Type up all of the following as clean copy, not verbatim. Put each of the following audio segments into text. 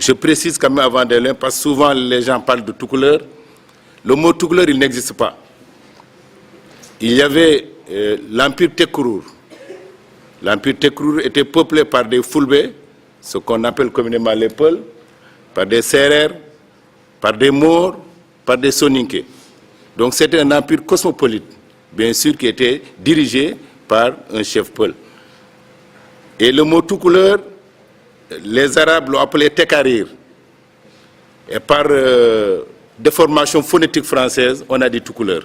Je précise quand même avant d'aller, parce que souvent les gens parlent de tout couleur. Le mot tout couleur, il n'existe pas. Il y avait l'Empire Tekrour. L'Empire Tekrour était peuplé par des Fulbe, ce qu'on appelle communément les Peuls, par des Sérères, par des Maures, par des Soninké. Donc c'était un empire cosmopolite, bien sûr, qui était dirigé par un chef Peul. Et le mot tout couleur, les Arabes l'ont appelé Tekarir. Et par déformation phonétique française, on a dit tout couleur.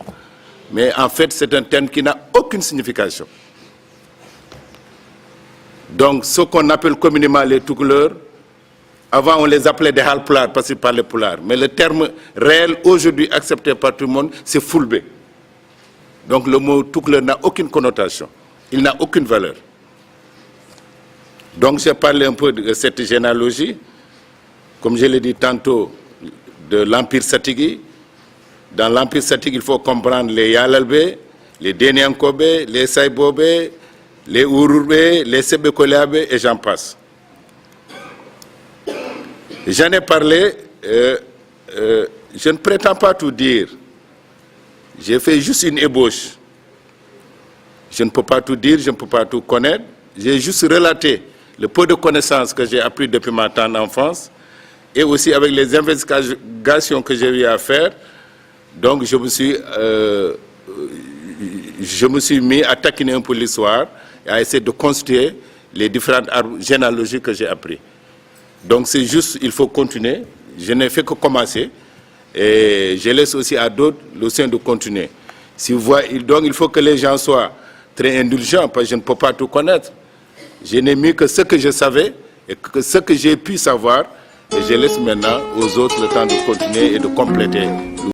Mais en fait, c'est un terme qui n'a aucune signification. Donc, ce qu'on appelle communément les tout couleurs, avant on les appelait des halpulaar parce qu'ils parlaient pulaar. Mais le terme réel aujourd'hui accepté par tout le monde, c'est Fulbe. Donc le mot tout couleur n'a aucune connotation. Il n'a aucune valeur. Donc j'ai parlé un peu de cette généalogie. Comme je l'ai dit tantôt, de l'Empire Satigui. Dans l'Empire Satigui, il faut comprendre les Yalalbe, les Deniankobe, les Saïbobe, les Ururbe, les Sebekoleabe et j'en passe. J'en ai parlé, je ne prétends pas tout dire. J'ai fait juste une ébauche. Je ne peux pas tout dire, je ne peux pas tout connaître. J'ai juste relaté le peu de connaissances que j'ai appris depuis ma tendre enfance et aussi avec les investigations que j'ai eu à faire. Donc je me suis mis à taquiner un peu l'histoire et à essayer de construire les différentes arbres généalogiques que j'ai appris. Donc c'est juste, il faut continuer. Je n'ai fait que commencer et je laisse aussi à d'autres le soin de continuer. Si vous voyez, donc il faut que les gens soient très indulgents parce que je ne peux pas tout connaître. Je n'ai mis que ce que je savais et que ce que j'ai pu savoir et je laisse maintenant aux autres le temps de continuer et de compléter.